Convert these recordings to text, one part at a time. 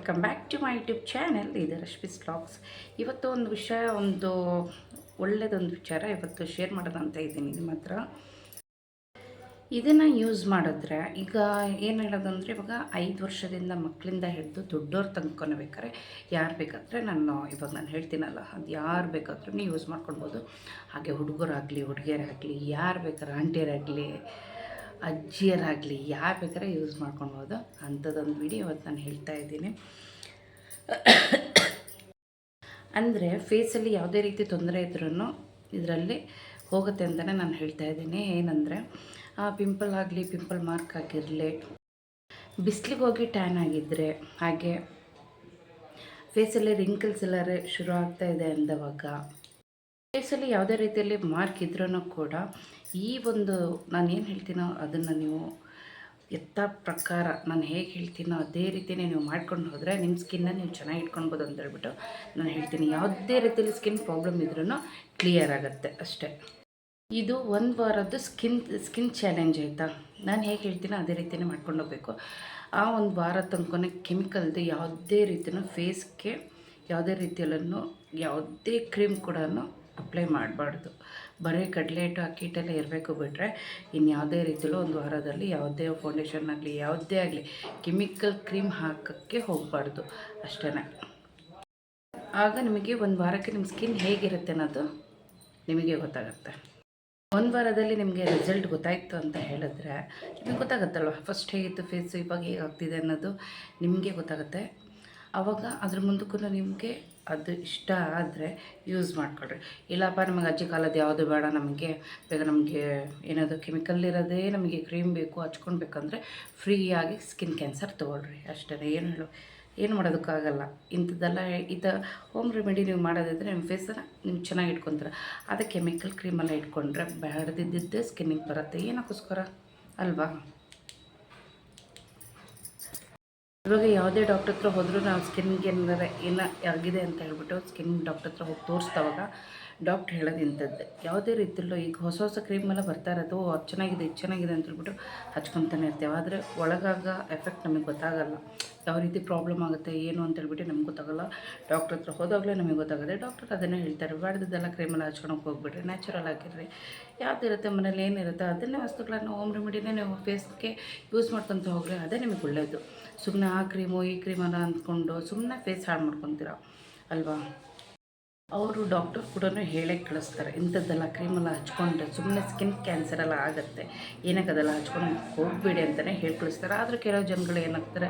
Welcome back to my YouTube channel. ಇದು Rashmi's vlogs. ಇವತ್ತು ಒಂದು ವಿಷಯ, ಒಳ್ಳೆಯದೊಂದು ವಿಚಾರ ಇವತ್ತು ಶೇರ್ ಮಾಡೋಣ ಅಂತ ಇದ್ದೀನಿ ನಿಮ್ಮ ಹತ್ರ. ಇದನ್ನು ಯೂಸ್ ಮಾಡಿದ್ರೆ ಈಗ ಏನು ಹೇಳೋದಂದರೆ, ಇವಾಗ 5 ವರ್ಷದಿಂದ ಮಕ್ಕಳಿಂದ ಹಿಡಿದು ದೊಡ್ಡವ್ರು ತಂದ್ಕೊಳ್ಬೇಕಾದ್ರೆ ಯಾರು ಬೇಕಾದರೆ ನಾನು ಹೇಳ್ತೀನಲ್ಲ, ಅದು ಯಾರು ಬೇಕಾದ್ರೂ ಯೂಸ್ ಮಾಡ್ಕೊಳ್ಬೋದು. ಹಾಗೆ ಹುಡುಗರಾಗಲಿ ಹುಡುಗಿಯರಾಗಲಿ, ಯಾರು ಬೇಕಾದ್ರೆ ಆಂಟಿಯರಾಗಲಿ ಅಜ್ಜಿಯರಾಗಲಿ ಯಾರು ಬೇಕಾದ್ರೆ ಯೂಸ್ ಮಾಡ್ಕೊಳ್ಬೋದು. ಅಂಥದ್ದೊಂದು ವಿಡಿಯೋ ಇವತ್ತು ನಾನು ಹೇಳ್ತಾ ಇದ್ದೀನಿ. ಅಂದರೆ ಫೇಸಲ್ಲಿ ಯಾವುದೇ ರೀತಿ ತೊಂದರೆ ಇದ್ರೂ ಇದರಲ್ಲಿ ಹೋಗುತ್ತೆ ಅಂತಲೇ ನಾನು ಹೇಳ್ತಾ ಇದ್ದೀನಿ. ಏನಂದರೆ ಪಿಂಪಲ್ ಆಗಲಿ, ಪಿಂಪಲ್ ಮಾರ್ಕ್ ಆಗಿರಲಿ, ಬಿಸಿಲಿಗೆ ಹೋಗಿ ಟ್ಯಾನ್ ಆಗಿದ್ದರೆ, ಹಾಗೆ ಫೇಸಲ್ಲಿ ರಿಂಕಲ್ಸ್ ಎಲ್ಲ ಶುರು ಆಗ್ತಾ ಇದೆ ಅಂದವಾಗ, ಫೇಸಲ್ಲಿ ಯಾವುದೇ ರೀತಿಯಲ್ಲಿ ಮಾರ್ಕ್ ಇದ್ರೂ ಕೂಡ ಈ ನಾನು ಏನು ಹೇಳ್ತೀನೋ ಅದನ್ನು ನೀವು ಪ್ರಕಾರ ನಾನು ಹೇಗೆ ಹೇಳ್ತೀನೋ ಅದೇ ರೀತಿಯೇ ನೀವು ಮಾಡ್ಕೊಂಡು ಹೋದರೆ ನಿಮ್ಮ ಸ್ಕಿನ್ನ ನೀವು ಚೆನ್ನಾಗಿ ಇಟ್ಕೊಳ್ಬೋದು ಅಂತ ಹೇಳ್ಬಿಟ್ಟು ನಾನು ಹೇಳ್ತೀನಿ. ಯಾವುದೇ ರೀತಿಯಲ್ಲಿ ಸ್ಕಿನ್ ಪ್ರಾಬ್ಲಮ್ ಇದ್ರೂ ಕ್ಲಿಯರ್ ಆಗುತ್ತೆ ಅಷ್ಟೇ. ಇದು 1 ವಾರದ್ದು ಸ್ಕಿನ್ ಚಾಲೆಂಜ್ ಆಯಿತಾ. ನಾನು ಹೇಗೆ ಹೇಳ್ತೀನೋ ಅದೇ ರೀತಿಯೇ ಮಾಡ್ಕೊಂಡು ಹೋಗಬೇಕು. ಆ 1 ವಾರ ತನಕ ಕೆಮಿಕಲ್ದು ಯಾವುದೇ ರೀತಿಯೂ ಫೇಸ್ಗೆ ಯಾವುದೇ ರೀತಿಯಲ್ಲೂ ಯಾವುದೇ ಕ್ರೀಮ್ ಕೂಡ ಅಪ್ಲೈ ಮಾಡಬಾರ್ದು. ಬರೀ ಕಡಲೆ ಹಿಟ್ಟು ಅಕ್ಕಿ ಹಿಟ್ಟೆಲ್ಲ ಇರಬೇಕು ಬಿಟ್ಟರೆ ಯಾವುದೇ ರೀತಿಯಲ್ಲೂ 1 ವಾರದಲ್ಲಿ ಯಾವುದೇ ಫೌಂಡೇಶನ್ ಆಗಲಿ ಯಾವುದೇ ಆಗಲಿ ಕೆಮಿಕಲ್ ಕ್ರೀಮ್ ಹಾಕೋಕ್ಕೆ ಹೋಗಬಾರ್ದು ಅಷ್ಟೇ. ಆಗ ನಿಮಗೆ 1 ವಾರಕ್ಕೆ ನಿಮ್ಮ ಸ್ಕಿನ್ ಹೇಗಿರುತ್ತೆ ಅನ್ನೋದು ನಿಮಗೆ ಗೊತ್ತಾಗುತ್ತೆ. 1 ವಾರದಲ್ಲಿ ನಿಮಗೆ ರಿಸಲ್ಟ್ ಗೊತ್ತಾಯಿತು ಅಂತ ಹೇಳಿದ್ರೆ ನಿಮಗೆ ಗೊತ್ತಾಗುತ್ತಲ್ವ, ಫಸ್ಟ್ ಹೇಗಿತ್ತು ಫೇಸು, ಇವಾಗ ಹೇಗಾಗ್ತಿದೆ ಅನ್ನೋದು ನಿಮಗೆ ಗೊತ್ತಾಗುತ್ತೆ. ಆವಾಗ ಅದ್ರ ಮುಂದಕ್ಕೂ ನಿಮಗೆ ಅದು ಇಷ್ಟ ಆದರೆ ಯೂಸ್ ಮಾಡ್ಕೊಳ್ರಿ. ಇಲ್ಲಪ್ಪ ನಮಗೆ ಅಜ್ಜಿ ಕಾಲದ ಯಾವುದು ಬೇಡ, ನಮಗೆ ಏನಾದರೂ ಕೆಮಿಕಲ್ ಇರೋದೇ ನಮಗೆ ಕ್ರೀಮ್ ಬೇಕು ಹಚ್ಕೊಳ್ಬೇಕಂದ್ರೆ ಫ್ರೀಯಾಗಿ ಸ್ಕಿನ್ ಕ್ಯಾನ್ಸರ್ ತೊಗೊಳ್ರಿ ಅಷ್ಟೇ. ಏನು ಮಾಡೋದಕ್ಕಾಗಲ್ಲ. ಇಂಥದ್ದೆಲ್ಲ ಹೋಮ್ ರೆಮಿಡಿ ನೀವು ಮಾಡೋದಿದ್ರೆ ನಿಮ್ಮ ಫೇಸನ್ನು ನೀವು ಚೆನ್ನಾಗಿ ಇಟ್ಕೊತೀರ. ಅದಕ್ಕೆ ಕೆಮಿಕಲ್ ಕ್ರೀಮೆಲ್ಲ ಇಟ್ಕೊಂಡ್ರೆ ಬೇಡದಿದ್ದೇ ಸ್ಕಿನ್ನಿಗೆ ಬರುತ್ತೆ. ಏನಕ್ಕೋಸ್ಕರ ಅಲ್ವಾ? ಇವಾಗ ಯಾವುದೇ ಡಾಕ್ಟರ್ ಹತ್ರ ಹೋದರೂ ನಾವು ಸ್ಕಿನ್ಗೆ ಏನೋ ಆಗಿದೆ ಅಂತ ಹೇಳ್ಬಿಟ್ಟು ಸ್ಕಿನ್ ಡಾಕ್ಟರ್ ಹತ್ರ ಹೋಗಿ ತೋರಿಸ್ದವಾಗ ಡಾಕ್ಟ್ರ್ ಹೇಳೋದು ಇಂಥದ್ದು. ಯಾವುದೇ ರೀತಿಯಲ್ಲೂ ಈಗ ಹೊಸ ಕ್ರೀಮೆಲ್ಲ ಬರ್ತಾ ಇರೋದು ಅದು ಚೆನ್ನಾಗಿದೆ ಇದು ಚೆನ್ನಾಗಿದೆ ಅಂತ ಹೇಳ್ಬಿಟ್ಟು ಹಚ್ಕೊತಾನೆ ಇರ್ತೇವೆ. ಆದರೆ ಒಳಗಾಗ ಎಫೆಕ್ಟ್ ನಮಗೆ ಗೊತ್ತಾಗಲ್ಲ, ಯಾವ ರೀತಿ ಪ್ರಾಬ್ಲಮ್ ಆಗುತ್ತೆ ಏನು ಅಂತ ಹೇಳ್ಬಿಟ್ಟು ನಮ್ಗೆ ಗೊತ್ತಾಗಲ್ಲ. ಡಾಕ್ಟ್ರ್ ಹತ್ರ ಹೋದಾಗಲೇ ನಮಗೆ ಗೊತ್ತಾಗುತ್ತೆ. ಡಾಕ್ಟರ್ ಅದನ್ನೇ ಹೇಳ್ತಾರೆ, ಬೇಡದಿದ್ದೆಲ್ಲ ಕ್ರೀಮೆಲ್ಲ ಹಚ್ಕೊಳಕ್ಕೆ ಹೋಗ್ಬಿಟ್ರಿ, ನ್ಯಾಚುರಲ್ ಆಗಿರ್ರಿ. ಯಾವುದಿರುತ್ತೆ ಮನೇಲಿ ಏನಿರುತ್ತೆ ಅದನ್ನೇ ವಸ್ತುಗಳನ್ನು ಹೋಮ್ ರೆಮಿಡಿನೇ ನೀವು ಫೇಸ್ಗೆ ಯೂಸ್ ಮಾಡ್ಕೊತ ಹೋಗ್ರಿ, ಅದೇ ನಿಮಗೆ ಒಳ್ಳೆಯದು. ಸುಮ್ಮನೆ ಆ ಕ್ರೀಮು ಈ ಕ್ರೀಮನ್ನ ಅಂದ್ಕೊಂಡು ಸುಮ್ಮನೆ ಫೇಸ್ ಹಾಳು ಮಾಡ್ಕೊತೀರ ಅಲ್ವಾ? ಅವರು ಡಾಕ್ಟರ್ ಕೂಡ ಹೇಳೇ ಕಳಿಸ್ತಾರೆ, ಇಂಥದ್ದೆಲ್ಲ ಕ್ರೀಮೆಲ್ಲ ಹಚ್ಕೊಂಡ್ರೆ ಸುಮ್ಮನೆ ಸ್ಕಿನ್ ಕ್ಯಾನ್ಸರ್ ಎಲ್ಲ ಆಗುತ್ತೆ, ಏನಕ್ಕೆ ಅದೆಲ್ಲ ಹಚ್ಕೊಂಡು ಹೋಗಬೇಡಿ ಅಂತಲೇ ಹೇಳಿ ಕಳಿಸ್ತಾರೆ. ಆದರೆ ಕೆಲವು ಜನಗಳು ಏನಾಗ್ತಾರೆ,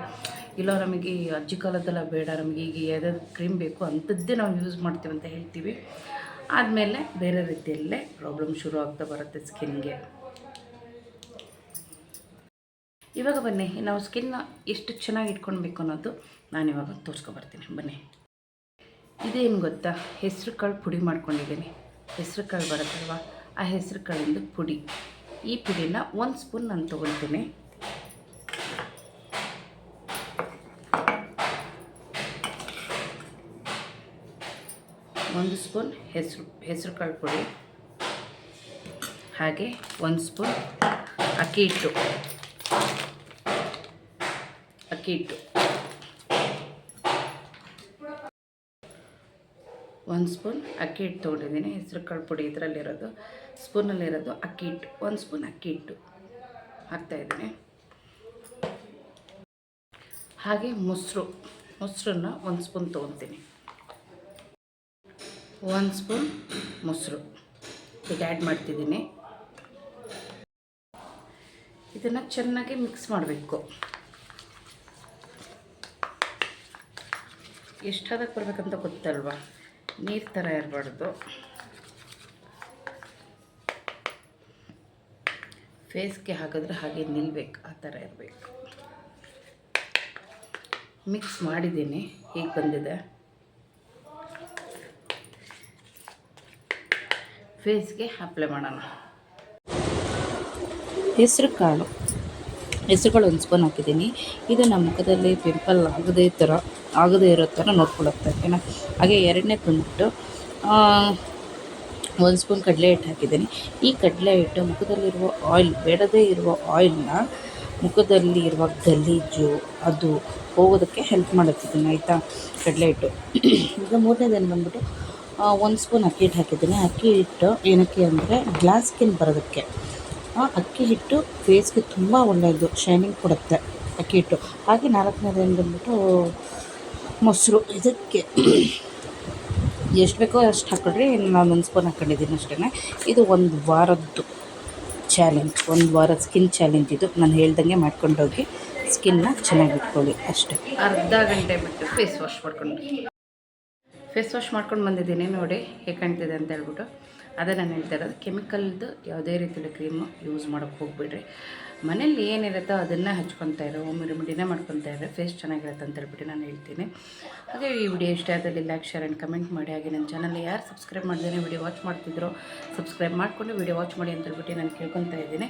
ಇಲ್ಲ ನಮಗೆ ಅಜ್ಜಿ ಕಾಲದ್ದೆಲ್ಲ ಬೇಡ, ನಮಗೆ ಈಗ ಯಾವ್ದಾದ್ರು ಕ್ರೀಮ್ ಬೇಕು ಅಂಥದ್ದೇ ನಾವು ಯೂಸ್ ಮಾಡ್ತೀವಿ ಅಂತ ಹೇಳ್ತೀವಿ. ಆದಮೇಲೆ ಬೇರೆ ರೀತಿಯಲ್ಲೇ ಪ್ರಾಬ್ಲಮ್ ಶುರು ಆಗ್ತಾ ಬರುತ್ತೆ ಸ್ಕಿನ್ಗೆ. ಇವಾಗ ಬನ್ನಿ, ನಾವು ಸ್ಕಿನ್ನ ಎಷ್ಟು ಚೆನ್ನಾಗಿ ಇಟ್ಕೊಳ್ಬೇಕು ಅನ್ನೋದು ನಾನು ಇವಾಗ ತೋರಿಸ್ಕೊಬರ್ತೀನಿ. ಬನ್ನಿ, ಇದೇನು ಗೊತ್ತಾ, ಹೆಸರು ಕಾಳು ಪುಡಿ ಮಾಡ್ಕೊಂಡಿದ್ದೀನಿ. ಹೆಸರು ಕಾಳು ಬರುತ್ತಲ್ವ, ಆ ಹೆಸರು ಕಾಳಿಂದು ಪುಡಿ. ಈ ಪುಡಿನ 1 ಸ್ಪೂನ್ ನಾನು ತೊಗೊಳ್ತೀನಿ. ಒಂದು ಸ್ಪೂನ್ ಹೆಸರು ಕಾಳು ಪುಡಿ, ಹಾಗೆ 1 ಸ್ಪೂನ್ ಅಕ್ಕಿ ಹಿಟ್ಟು 1 ಸ್ಪೂನ್ ಅಕ್ಕಿ ಹಿಟ್ಟು ತೊಗೊಂಡಿದ್ದೀನಿ. ಹೆಸರು ಕಾಳು ಪುಡಿ ಇದರಲ್ಲಿರೋದು, ಸ್ಪೂನಲ್ಲಿರೋದು ಅಕ್ಕಿ ಹಿಟ್ಟು. 1 ಸ್ಪೂನ್ ಅಕ್ಕಿ ಹಿಟ್ಟು ಹಾಕ್ತಾಯಿದ್ದೀನಿ. ಹಾಗೆ ಮೊಸರನ್ನ 1 ಸ್ಪೂನ್ ತೊಗೊತೀನಿ. 1 ಸ್ಪೂನ್ ಮೊಸರು ಈಗ ಆ್ಯಡ್ ಮಾಡ್ತಿದ್ದೀನಿ. ಇದನ್ನು ಚೆನ್ನಾಗಿ ಮಿಕ್ಸ್ ಮಾಡಬೇಕು. ಎಷ್ಟಾದಕ್ಕೆ ಬರಬೇಕಂತ ಗೊತ್ತಲ್ವ, ನೀರು ಥರ ಇರಬಾರ್ದು. ಫೇಸ್ಗೆ ಹಾಕಿದ್ರೆ ಹಾಗೆ ನಿಲ್ಲಬೇಕು, ಆ ಥರ ಇರಬೇಕು. ಮಿಕ್ಸ್ ಮಾಡಿದ್ದೀನಿ, ಹೀಗೆ ಬಂದಿದೆ. ಫೇಸ್ಗೆ ಅಪ್ಲೈ ಮಾಡೋಣ. ಹೆಸರು ಕಾಳು 1 ಸ್ಪೂನ್ ಹಾಕಿದ್ದೀನಿ. ಇದು ನಮ್ಮ ಮುಖದಲ್ಲಿ ಪಿಂಪಲ್ ಆಗದೇ ಇರೋ ಥರ ನೋಡ್ಕೊಳ್ಳುತ್ತೆ, ಓಕೆನಾ? ಹಾಗೆ ಎರಡನೇ ಬಂದುಬಿಟ್ಟು 1 ಸ್ಪೂನ್ ಕಡಲೆ ಹಿಟ್ಟು ಹಾಕಿದ್ದೀನಿ. ಈ ಕಡಲೆ ಹಿಟ್ಟು ಮುಖದಲ್ಲಿರುವ ಆಯಿಲ್, ಬೇಡದೇ ಇರುವ ಆಯಿಲ್ನ ಮುಖದಲ್ಲಿ ಇರುವ ಗಲೀಜು ಅದು ಹೋಗೋದಕ್ಕೆ ಹೆಲ್ಪ್ ಮಾಡುತ್ತೆ ಇದನ್ನು, ಆಯಿತಾ. ಕಡಲೆ ಹಿಟ್ಟು ಈಗ ಮೂರನೇದೇನು ಬಂದ್ಬಿಟ್ಟು 1 ಸ್ಪೂನ್ ಅಕ್ಕಿ ಹಿಟ್ಟು ಹಾಕಿದ್ದೀನಿ. ಅಕ್ಕಿ ಹಿಟ್ಟು ಏನಕ್ಕೆ ಅಂದರೆ ಗ್ಲಾಸ್ ಸ್ಕಿನ್ ಬರೋದಕ್ಕೆ. ಅಕ್ಕಿ ಹಿಟ್ಟು ಫೇಸ್ಗೆ ತುಂಬ ಒಳ್ಳೆಯದು, ಶೈನಿಂಗ್ ಕೊಡುತ್ತೆ ಅಕ್ಕಿ ಹಿಟ್ಟು. ಹಾಗೆ 4ನೇದೇನು ಬಂದ್ಬಿಟ್ಟು ಮೊಸರು. ಇದಕ್ಕೆ ಎಷ್ಟು ಬೇಕೋ ಅಷ್ಟು ಹಾಕ್ಕೊಳ್ರಿ. ನಾನು 1 ಸ್ಪೂನ್ ಹಾಕ್ಕೊಂಡಿದ್ದೀನಿ ಅಷ್ಟೇ. ಇದು 1 ವಾರದ್ದು ಚಾಲೆಂಜ್, 1 ವಾರ ಸ್ಕಿನ್ ಚಾಲೆಂಜ್ ಇದು. ನಾನು ಹೇಳ್ದಂಗೆ ಮಾಡ್ಕೊಂಡೋಗಿ ಸ್ಕಿನ್ನ ಚೆನ್ನಾಗಿ ಇಟ್ಕೊಳ್ಳಿ ಅಷ್ಟೇ. ಅರ್ಧ ಗಂಟೆ ಬಿಟ್ಟು ಫೇಸ್ ವಾಶ್ ಮಾಡ್ಕೊಂಡು ಬಂದಿದ್ದೀನಿ. ನೋಡಿ ಹೇಗೆ ಕಾಣ್ತಿದೆ ಅಂತ ಹೇಳ್ಬಿಟ್ಟು. ಅದೇ ನಾನು ಹೇಳ್ತಾ ಇರೋದು, ಕೆಮಿಕಲ್ದು ಯಾವುದೇ ರೀತಿಯ ಕ್ರೀಮು ಯೂಸ್ ಮಾಡೋಕ್ಕೆ ಹೋಗ್ಬಿಡ್ರಿ. ಮನೇಲಿ ಏನಿರುತ್ತೋ ಅದನ್ನು ಹಚ್ಕೊತಾ ಇರೋ, ಹೋಮ್ ರೆಮಿಡಿನೇ ಮಾಡ್ಕೊತಾ ಇರೋ ಫೇಸ್ ಚೆನ್ನಾಗಿರುತ್ತೆ ಅಂತ ಹೇಳ್ಬಿಟ್ಟು ನಾನು ಹೇಳ್ತೀನಿ. ಹಾಗೆ ಈ ವಿಡಿಯೋ ಇಷ್ಟ ಆದಲ್ಲಿ ಲೈಕ್, ಶೇರ್ ಆ್ಯಂಡ್ ಕಮೆಂಟ್ ಮಾಡಿ. ಹಾಗೆ ನನ್ನ ಚಾನಲ್ ಯಾರು ಸಬ್ಸ್ಕ್ರೈಬ್ ಮಾಡ್ದೇನೆ ವಿಡಿಯೋ ವಾಚ್ ಮಾಡ್ತಿದ್ರು, ಸಬ್ಸ್ಕ್ರೈಬ್ ಮಾಡಿಕೊಂಡು ವಿಡಿಯೋ ವಾಚ್ ಮಾಡಿ ಅಂತ ಹೇಳ್ಬಿಟ್ಟು ನಾನು ಕೇಳ್ಕೊತಾ ಇದ್ದೀನಿ.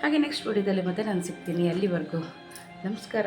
ಹಾಗೆ ನೆಕ್ಸ್ಟ್ ವಿಡಿಯೋದಲ್ಲಿ ಮತ್ತೆ ನಾನು ಸಿಗ್ತೀನಿ. ಅಲ್ಲಿವರೆಗೂ ನಮಸ್ಕಾರ.